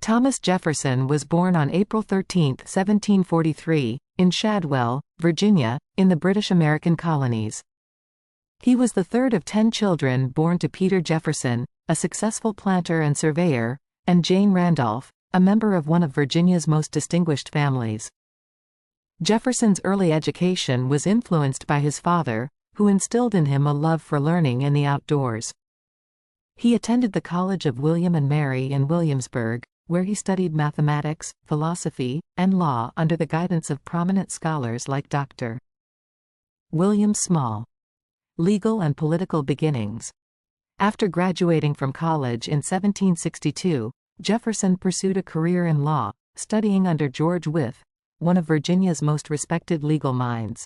Thomas Jefferson was born on April 13, 1743, in Shadwell, Virginia, in the British American colonies. He was the third of 10 children born to Peter Jefferson, a successful planter and surveyor, and Jane Randolph, a member of one of Virginia's most distinguished families. Jefferson's early education was influenced by his father, who instilled in him a love for learning and the outdoors. He attended the College of William and Mary in Williamsburg, where he studied mathematics, philosophy, and law under the guidance of prominent scholars like Dr. William Small. Legal and political beginnings. After graduating from college in 1762, Jefferson pursued a career in law, studying under George Wythe, one of Virginia's most respected legal minds.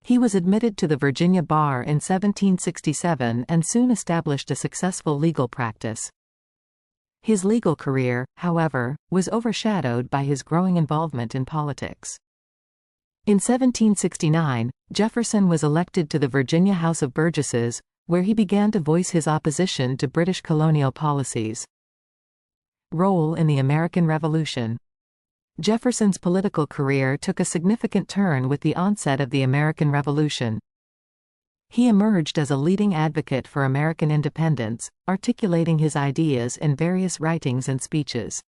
He was admitted to the Virginia bar in 1767 and soon established a successful legal practice. His legal career, however, was overshadowed by his growing involvement in politics. In 1769, Jefferson was elected to the Virginia House of Burgesses, where he began to voice his opposition to British colonial policies. Role in the American Revolution. Jefferson's political career took a significant turn with the onset of the American Revolution. He emerged as a leading advocate for American independence, articulating his ideas in various writings and speeches.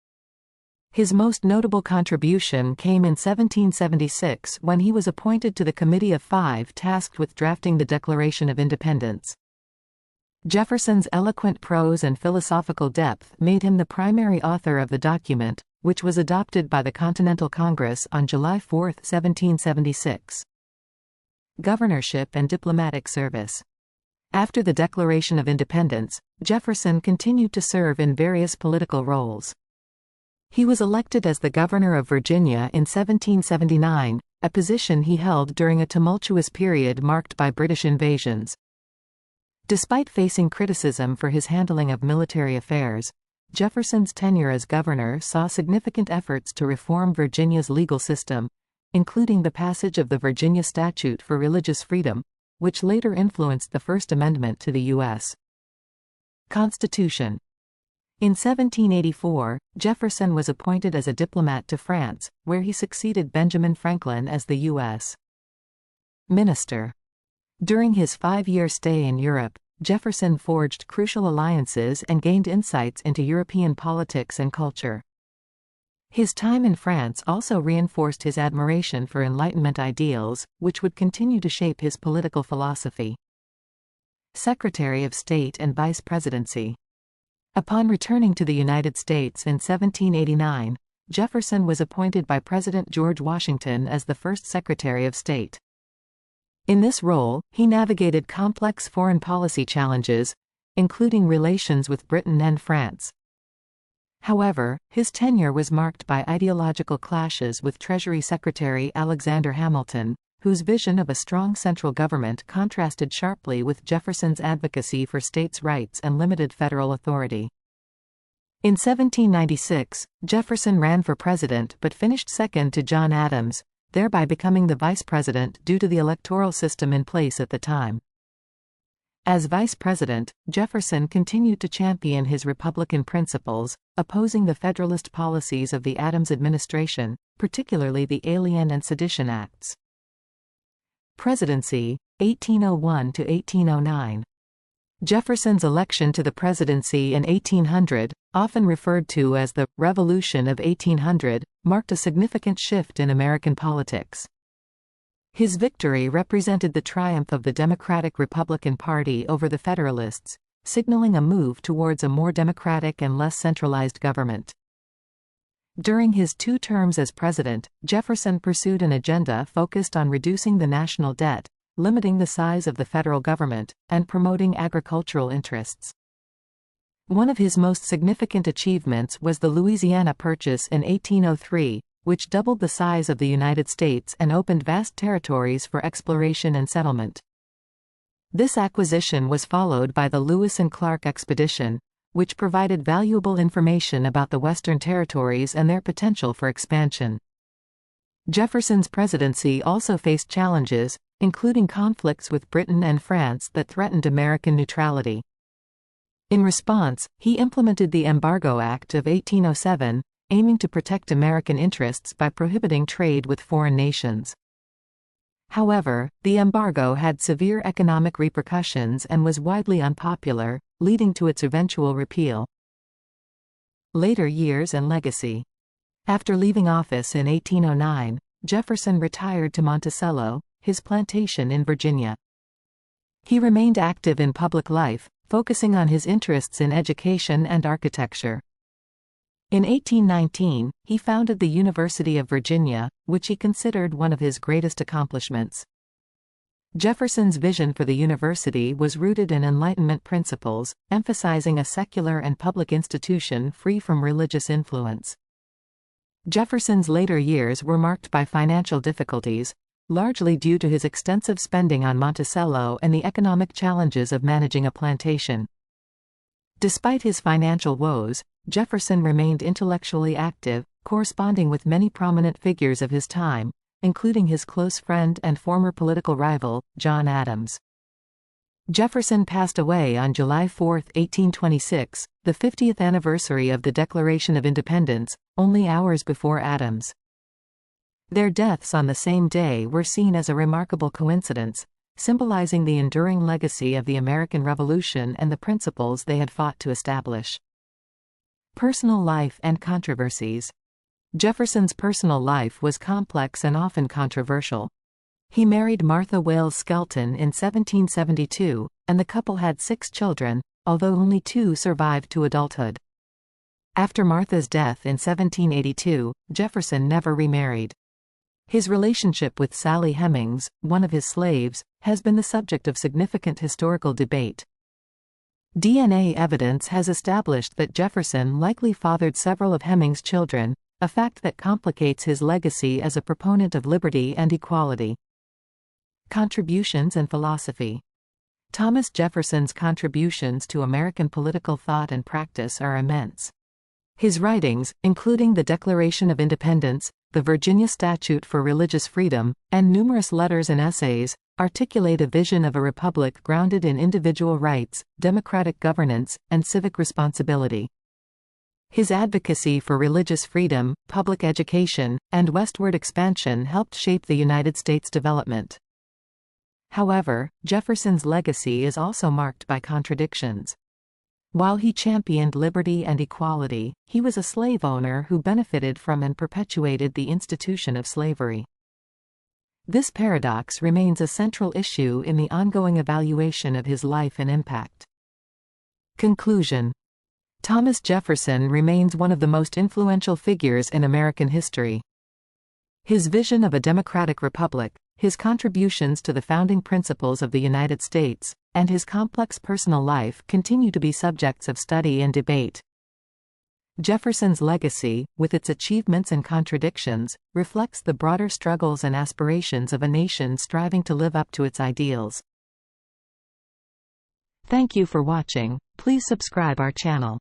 His most notable contribution came in 1776 when he was appointed to the Committee of Five tasked with drafting the Declaration of Independence. Jefferson's eloquent prose and philosophical depth made him the primary author of the document, which was adopted by the Continental Congress on July 4, 1776. Governorship and diplomatic service. After the Declaration of Independence, Jefferson continued to serve in various political roles. He was elected as the governor of Virginia in 1779, a position he held during a tumultuous period marked by British invasions. Despite facing criticism for his handling of military affairs, Jefferson's tenure as governor saw significant efforts to reform Virginia's legal system, including the passage of the Virginia Statute for Religious Freedom, which later influenced the First Amendment to the U.S. Constitution. In 1784, Jefferson was appointed as a diplomat to France, where he succeeded Benjamin Franklin as the U.S. minister. During his 5-year stay in Europe, Jefferson forged crucial alliances and gained insights into European politics and culture. His time in France also reinforced his admiration for Enlightenment ideals, which would continue to shape his political philosophy. Secretary of State and Vice Presidency. Upon returning to the United States in 1789, Jefferson was appointed by President George Washington as the first Secretary of State. In this role, he navigated complex foreign policy challenges, including relations with Britain and France. However, his tenure was marked by ideological clashes with Treasury Secretary Alexander Hamilton, whose vision of a strong central government contrasted sharply with Jefferson's advocacy for states' rights and limited federal authority. In 1796, Jefferson ran for president but finished second to John Adams, thereby becoming the vice president due to the electoral system in place at the time. As vice president, Jefferson continued to champion his Republican principles, opposing the Federalist policies of the Adams administration, particularly the Alien and Sedition Acts. Presidency, 1801 to 1809. Jefferson's election to the presidency in 1800, often referred to as the Revolution of 1800, marked a significant shift in American politics. His victory represented the triumph of the Democratic-Republican Party over the Federalists, signaling a move towards a more democratic and less centralized government. During his 2 terms as president, Jefferson pursued an agenda focused on reducing the national debt, limiting the size of the federal government, and promoting agricultural interests. One of his most significant achievements was the Louisiana Purchase in 1803, which doubled the size of the United States and opened vast territories for exploration and settlement. This acquisition was followed by the Lewis and Clark Expedition, which provided valuable information about the Western territories and their potential for expansion. Jefferson's presidency also faced challenges, including conflicts with Britain and France that threatened American neutrality. In response, he implemented the Embargo Act of 1807, aiming to protect American interests by prohibiting trade with foreign nations. However, the embargo had severe economic repercussions and was widely unpopular, leading to its eventual repeal. Later years and legacy. After leaving office in 1809, Jefferson retired to Monticello, his plantation in Virginia. He remained active in public life, focusing on his interests in education and architecture. In 1819, he founded the University of Virginia, which he considered one of his greatest accomplishments. Jefferson's vision for the university was rooted in Enlightenment principles, emphasizing a secular and public institution free from religious influence. Jefferson's later years were marked by financial difficulties, largely due to his extensive spending on Monticello and the economic challenges of managing a plantation. Despite his financial woes, Jefferson remained intellectually active, corresponding with many prominent figures of his time, including his close friend and former political rival, John Adams. Jefferson passed away on July 4, 1826, the 50th anniversary of the Declaration of Independence, only hours before Adams. Their deaths on the same day were seen as a remarkable coincidence, symbolizing the enduring legacy of the American Revolution and the principles they had fought to establish. Personal life and controversies. Jefferson's personal life was complex and often controversial. He married Martha Wales Skelton in 1772, and the couple had 6 children, although only 2 survived to adulthood. After Martha's death in 1782, Jefferson never remarried. His relationship with Sally Hemings, one of his slaves, has been the subject of significant historical debate. DNA evidence has established that Jefferson likely fathered several of Hemings' children, a fact that complicates his legacy as a proponent of liberty and equality. Contributions and philosophy. Thomas Jefferson's contributions to American political thought and practice are immense. His writings, including the Declaration of Independence, the Virginia Statute for Religious Freedom, and numerous letters and essays, articulate a vision of a republic grounded in individual rights, democratic governance, and civic responsibility. His advocacy for religious freedom, public education, and westward expansion helped shape the United States' development. However, Jefferson's legacy is also marked by contradictions. While he championed liberty and equality, he was a slave owner who benefited from and perpetuated the institution of slavery. This paradox remains a central issue in the ongoing evaluation of his life and impact. Conclusion. Thomas Jefferson remains one of the most influential figures in American history. His vision of a democratic republic, his contributions to the founding principles of the United States, and his complex personal life continue to be subjects of study and debate. Jefferson's legacy, with its achievements and contradictions, reflects the broader struggles and aspirations of a nation striving to live up to its ideals. Thank you for watching. Please subscribe our channel.